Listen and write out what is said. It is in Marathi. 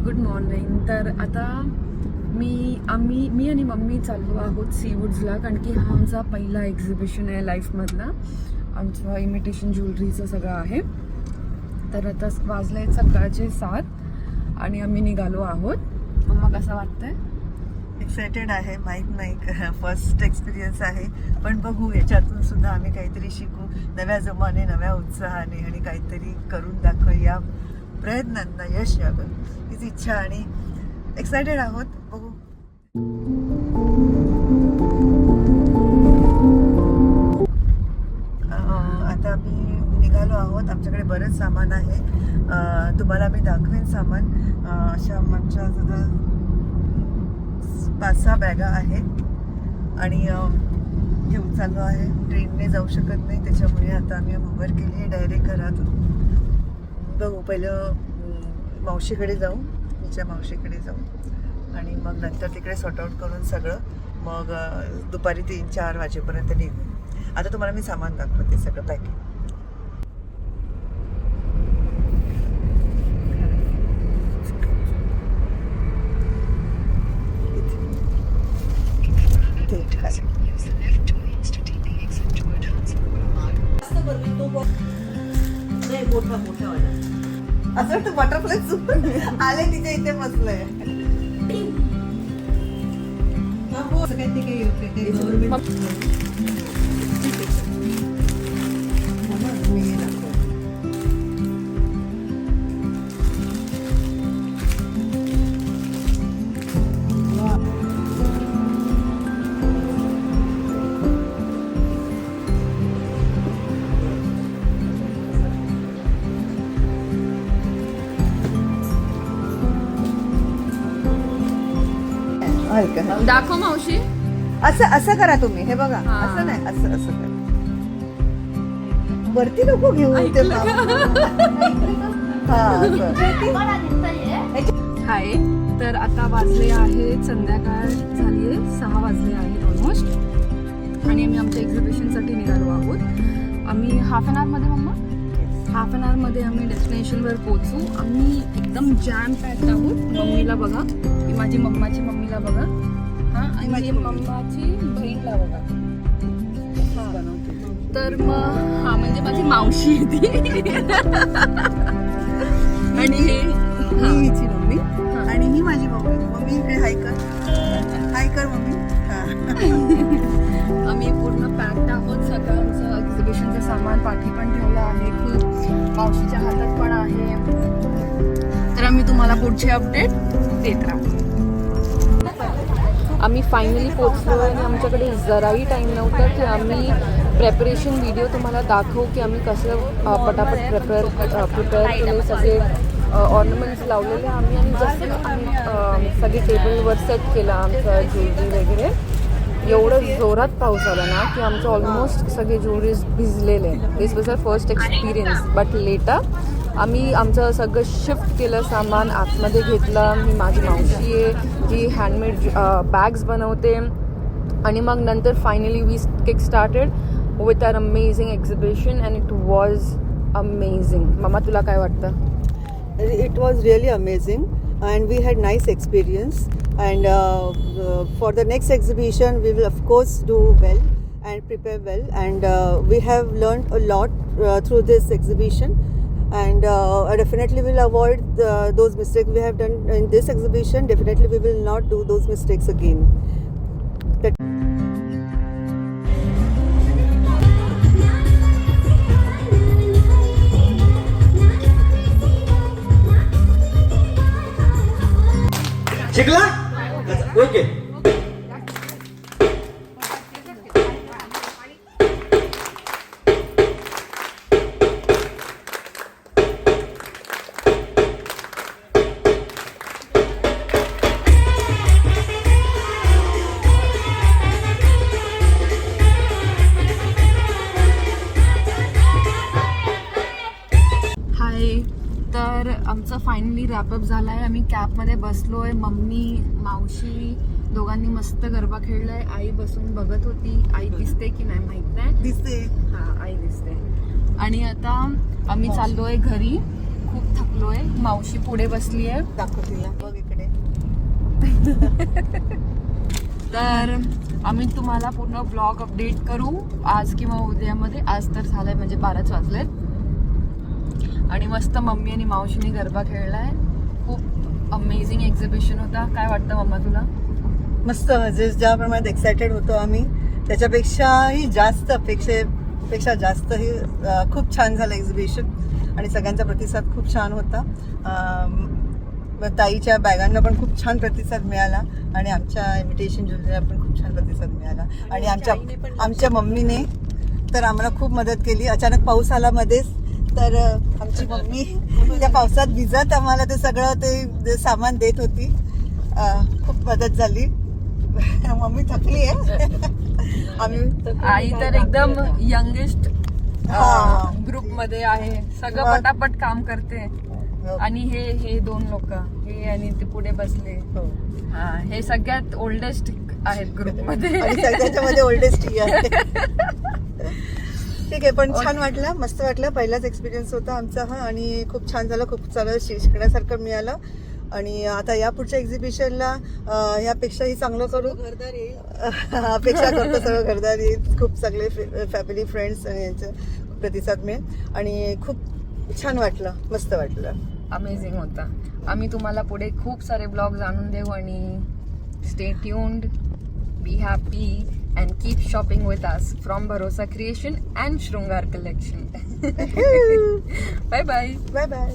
Good morning. तर आता मी आणि मम्मी चाललो आहोत सीवूड्सला, कारण की हा आमचा पहिला एक्झिबिशन आहे लाईफमधला. आमचं इमिटेशन ज्वेलरीचं सगळं आहे. तर आता वाजले आहेत सकाळचे 7 आणि आम्ही निघालो आहोत. मम्मा कसं वाटतंय? एक्सायटेड आहे. माहीत नाही, फर्स्ट एक्सपिरियन्स आहे, पण बघू याच्यातून सुद्धा आम्ही काहीतरी शिकू, नव्या जोमाने, नव्या उत्साहाने आणि काहीतरी करून दाखवूया. प्रयत्नांना यश यावं हीच इच्छा आणि एक्सायटेड आहोत. बघू. आता आम्ही निघालो आहोत. आमच्याकडे बरंच सामान आहे, तुम्हाला मी दाखवेन सामान. अशा आमच्या सुद्धा 5-6 बॅगा आहेत आणि घेऊन चाललो आहे. ट्रेनने जाऊ शकत नाही, त्याच्यामुळे आता आम्ही उबर केली आहे डायरेक्ट घरातून. बघू, पहिलं मावशीकडे जाऊ, तिच्या मावशीकडे जाऊ आणि मग नंतर तिकडे सॉर्ट आउट करून सगळं मग दुपारी 3-4 वाजेपर्यंत निघू. आता तुम्हाला मी सामान दाखवते सगळं पॅकिंग. असं वाटतं बटरफ्लाय आले तिच्या इथे बसलंय. दाखव मावशी. असं असं करा तुम्ही, हे बघा. असं नाही, असं असं करा. वरती नको घेऊ ते. हाय. तर आता वाजले आहेत, संध्याकाळ झाली आहे, 6 वाजले आहेत ऑलमोस्ट, आणि आम्ही आमच्या एक्झिबिशनसाठी निघालो आहोत. आम्ही हाफ एन आवरमध्ये मध्ये आम्ही डेस्टिनेशनवर पोहोचू. आम्ही एकदम जॅम पॅक्ड आहोत. मम्मीला बघा, ही माझी मम्माची मम्मीला बघा, हा, आणि माझी मम्माची बहीणला बघा. तर मग हा म्हणजे माझी मावशी आहे ती. आणि ही हिची मम्मी आणि ही माझी मम्मी. मम्मी इकडे हाय कर मम्मी. आम्ही पूर्ण पॅक्ड आहोत. सगळं आमचं एक्झिबिशनचं सामान पाठी पण ठेवलं आहे, खूप मावशीच्या हातात पण आहे. तर आम्ही तुम्हाला पुढचे अपडेट देत राहू. आम्ही फायनली पोचलो आणि आमच्याकडे जराही टाईम नव्हता की आम्ही प्रेपरेशन व्हिडिओ तुम्हाला दाखवू की आम्ही कसं पटापट प्रिपेअर केले. सगळे ऑर्नमेंट्स लावलेले आम्ही, आणि जसं आम्ही सगळे टेबलवर सेट केलं आमचं ज्वेलरी वगैरे. एवढं जोरात पाऊस आला ना की आमचं ऑलमोस्ट सगळे ज्वेलरीज भिजलेले. This was our first experience, but later आम्ही आमचं सगळं शिफ्ट केलं, सामान आतमध्ये घेतलं. ही माझी मावशी आहे जी हँडमेड बॅग्स बनवते. आणि मग नंतर finally we kick started with our amazing exhibition and it was amazing. मामा, तुला काय वाटतं? It was really amazing and we had nice experience, and for the next exhibition we will of course do well and prepare well, and we have learned a lot through this exhibition, and definitely will avoid those mistakes we have done in this exhibition. Definitely we will not do those mistakes again. शिकला? ओके. हाय. तर आमचं फायनली रॅपअप झाला आहे. आम्ही कॅबमध्ये बसलो आहे. मम्मी, मावशी दोघांनी मस्त गरबा खेळलाय. आई बसून बघत होती. आई दिसते की नाही माहित नाही. दिसते. हा, आई दिसते. आणि आता आम्ही चाललोय घरी. खूप थकलोय. मावशी पुढे बसली आहे. दाखव तिला बघ इकडे. तर आम्ही तुम्हाला पूर्ण ब्लॉग अपडेट करू आज किंवा उद्यामध्ये. आज तर झालंय म्हणजे 12च वाजलेत आणि मस्त मम्मी आणि मावशीने गरबा खेळलाय. खूप अमेझिंग एक्झिबिशन होता. काय वाटतं मम्मा तुला? मस्त, म्हणजे ज्या प्रमाणात एक्सायटेड होतो आम्ही त्याच्यापेक्षाही जास्त अपेक्षेपेक्षा जास्त ही खूप छान झालं एक्झिबिशन आणि सगळ्यांचा प्रतिसाद खूप छान होता. ताईच्या बॅगांना पण खूप छान प्रतिसाद मिळाला आणि आमच्या इन्व्हिटेशन ज्वेलरीला पण खूप छान प्रतिसाद मिळाला आणि आमच्या मम्मीने तर आम्हाला खूप मदत केली. अचानक पाऊस आला मध्येच, तर आमची मम्मी त्या पावसात भिजत आम्हाला ते सगळं ते सामान देत होती. खूप मदत झाली. मम्मी थकली आहे. आम्ही आई तर एकदम यंगेस्ट ग्रुप मध्ये आहे. सगळं पटापट काम करते. आणि हे 2 लोक, हे आणि ते पुढे बसले, हे सगळ्यात ओल्डेस्ट आहेत ग्रुप मध्ये. त्याच्यामध्ये ओल्डेस्ट ही आहे. ठीक आहे, पण छान वाटलं, मस्त वाटलं. पहिलाच एक्सपिरियन्स होता आमचा हा आणि खूप छान झालं. खूप सारं शिकण्यासारखं मिळालं आणि आता या पुढच्या एक्झिबिशनला यापेक्षाही चांगलं करू. घरदार येईल अपेक्षा करतो. सगळं घरदार येईल. खूप सगळे फॅमिली फ्रेंड्स आणि यांचे प्रतिसाद मिळेल आणि खूप छान वाटलं, मस्त वाटलं. अमेझिंग होता. आम्ही तुम्हाला पुढे खूप सारे ब्लॉग्स आणून देऊ आणि stay tuned, be happy and keep shopping with us from Bharosa Creation and Shrungar Collection. Bye bye. Bye bye.